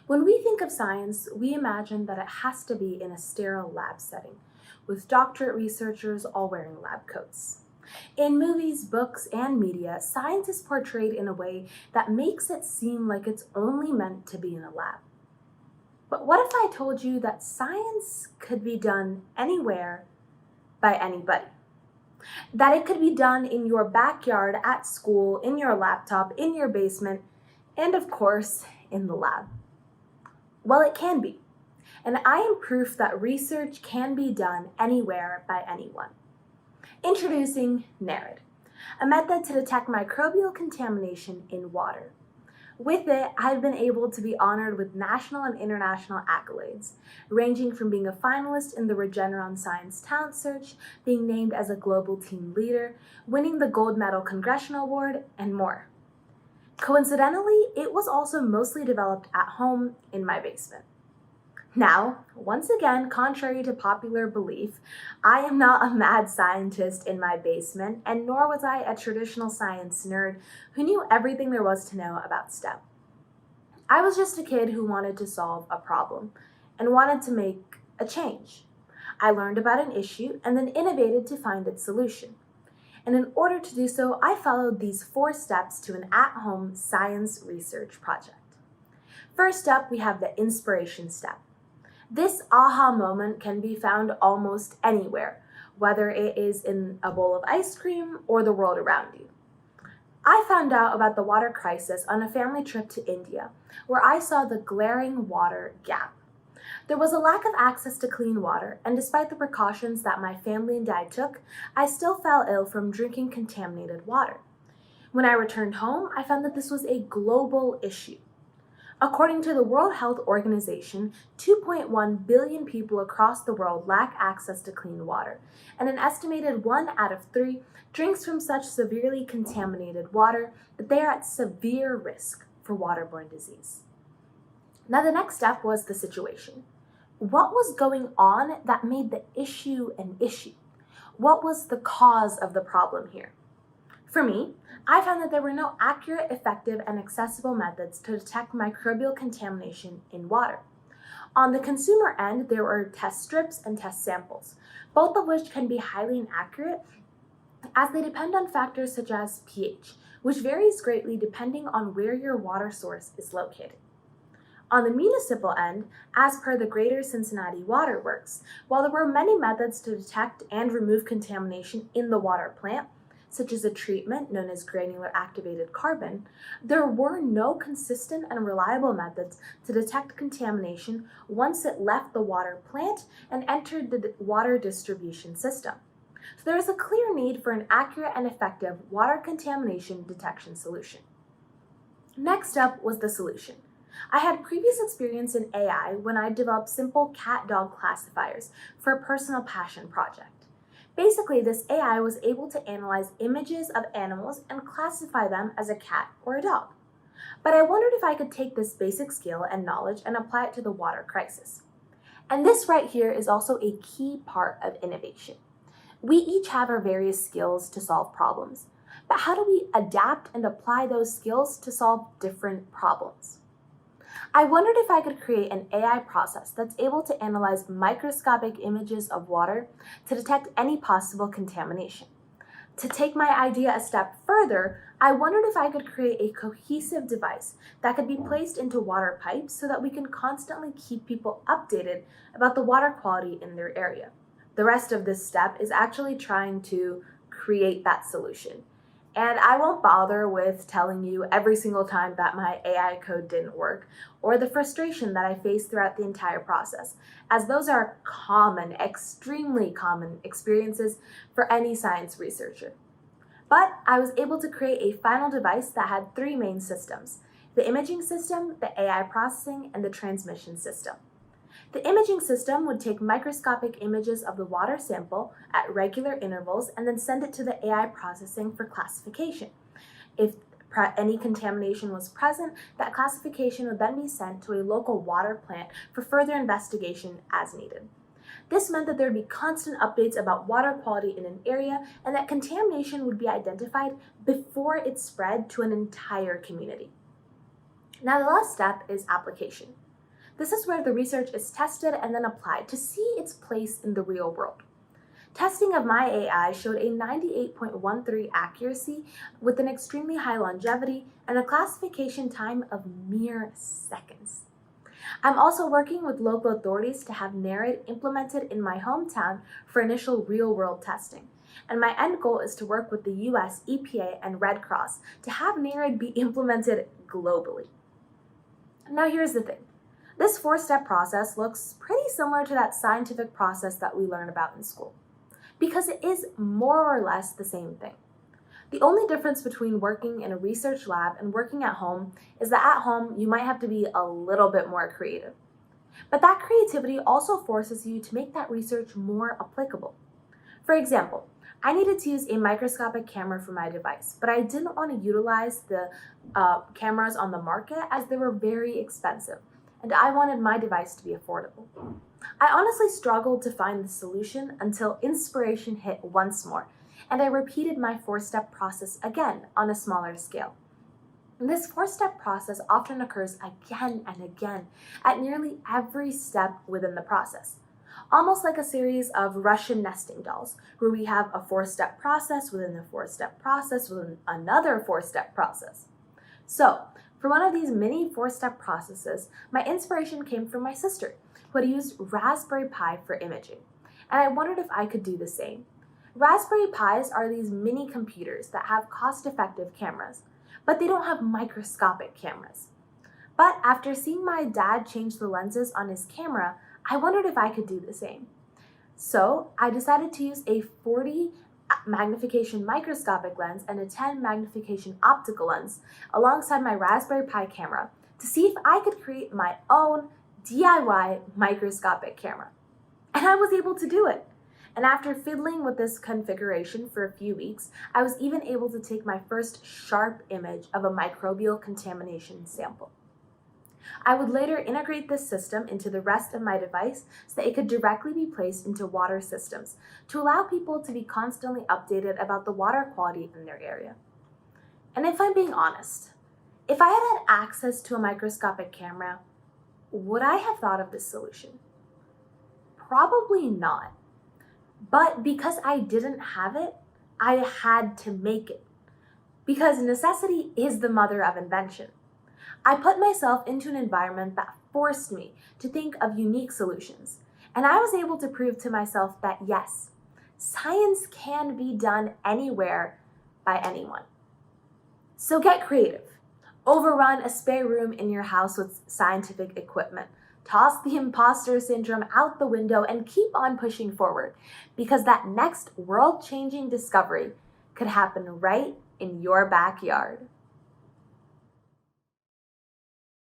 When we think of science, we imagine that it has to be in a sterile lab setting, with doctorate researchers all wearing lab coats. In movies, books, and media, science is portrayed in a way that makes it seem like it's only meant to be in a lab. But what if I told you that science could be done anywhere by anybody? That it could be done in your backyard, at school, in your laptop, in your basement, and of course, in the lab. Well, it can be. And I am proof that research can be done anywhere by anyone. Introducing Nereid, a method to detect microbial contamination in water. With it, I've been able to be honored with national and international accolades, ranging from being a finalist in the Regeneron Science Talent Search, being named as a global team leader, winning the Gold Medal Congressional Award, and more. Coincidentally, it was also mostly developed at home in my basement. Now, once again, contrary to popular belief, I am not a mad scientist in my basement, and nor was I a traditional science nerd who knew everything there was to know about STEM. I was just a kid who wanted to solve a problem and wanted to make a change. I learned about an issue and then innovated to find its solution. And in order to do so, I followed these 4 steps to an at-home science research project. First up, we have the inspiration step. This aha moment can be found almost anywhere, whether it is in a bowl of ice cream or the world around you. I found out about the water crisis on a family trip to India, where I saw the glaring water gap. There was a lack of access to clean water, and despite the precautions that my family and I took, I still fell ill from drinking contaminated water. When I returned home, I found that this was a global issue. According to the World Health Organization, 2.1 billion people across the world lack access to clean water, and an estimated 1 out of 3 drinks from such severely contaminated water that they are at severe risk for waterborne disease. Now, the next step was the situation. What was going on that made the issue an issue? What was the cause of the problem here? For me, I found that there were no accurate, effective, and accessible methods to detect microbial contamination in water. On the consumer end, there were test strips and test samples, both of which can be highly inaccurate as they depend on factors such as pH, which varies greatly depending on where your water source is located. On the municipal end, as per the Greater Cincinnati Water Works, while there were many methods to detect and remove contamination in the water plant, such as a treatment known as granular activated carbon, there were no consistent and reliable methods to detect contamination once it left the water plant and entered the water distribution system. So there is a clear need for an accurate and effective water contamination detection solution. Next up was the solution. I had previous experience in AI when I developed simple cat-dog classifiers for a personal passion project. Basically, this AI was able to analyze images of animals and classify them as a cat or a dog. But I wondered if I could take this basic skill and knowledge and apply it to the water crisis. And this right here is also a key part of innovation. We each have our various skills to solve problems, but how do we adapt and apply those skills to solve different problems? I wondered if I could create an AI process that's able to analyze microscopic images of water to detect any possible contamination. To take my idea a step further, I wondered if I could create a cohesive device that could be placed into water pipes so that we can constantly keep people updated about the water quality in their area. The rest of this step is actually trying to create that solution. And I won't bother with telling you every single time that my AI code didn't work or the frustration that I faced throughout the entire process, as those are common, extremely common experiences for any science researcher. But I was able to create a final device that had 3 main systems: the imaging system, the AI processing, and the transmission system. The imaging system would take microscopic images of the water sample at regular intervals and then send it to the AI processing for classification. If any contamination was present, that classification would then be sent to a local water plant for further investigation as needed. This meant that there would be constant updates about water quality in an area and that contamination would be identified before it spread to an entire community. Now, the last step is application. This is where the research is tested and then applied to see its place in the real world. Testing of my AI showed a 98.13 accuracy with an extremely high longevity and a classification time of mere seconds. I'm also working with local authorities to have Nereid implemented in my hometown for initial real-world testing. And my end goal is to work with the US EPA and Red Cross to have Nereid be implemented globally. Now here's the thing. This 4-step process looks pretty similar to that scientific process that we learn about in school, because it is more or less the same thing. The only difference between working in a research lab and working at home is that at home you might have to be a little bit more creative. But that creativity also forces you to make that research more applicable. For example, I needed to use a microscopic camera for my device, but I didn't want to utilize the cameras on the market as they were very expensive, and I wanted my device to be affordable. I honestly struggled to find the solution until inspiration hit once more, and I repeated my 4-step process again on a smaller scale. And this 4-step process often occurs again and again at nearly every step within the process. Almost like a series of Russian nesting dolls, where we have a 4-step process within the 4-step process within another 4-step process. So, for one of these mini 4-step processes, my inspiration came from my sister, who had used Raspberry Pi for imaging, and I wondered if I could do the same. Raspberry Pis are these mini computers that have cost-effective cameras, but they don't have microscopic cameras. But after seeing my dad change the lenses on his camera, I wondered if I could do the same. So I decided to use a 40 magnification microscopic lens and a 10 magnification optical lens alongside my Raspberry Pi camera to see if I could create my own DIY microscopic camera. And I was able to do it. And after fiddling with this configuration for a few weeks, I was even able to take my first sharp image of a microbial contamination sample. I would later integrate this system into the rest of my device so that it could directly be placed into water systems to allow people to be constantly updated about the water quality in their area. And if I'm being honest, if I had had access to a microscopic camera, would I have thought of this solution? Probably not. But because I didn't have it, I had to make it. Because necessity is the mother of invention. I put myself into an environment that forced me to think of unique solutions, and I was able to prove to myself that yes, science can be done anywhere by anyone. So get creative. Overrun a spare room in your house with scientific equipment. Toss the imposter syndrome out the window and keep on pushing forward, because that next world-changing discovery could happen right in your backyard.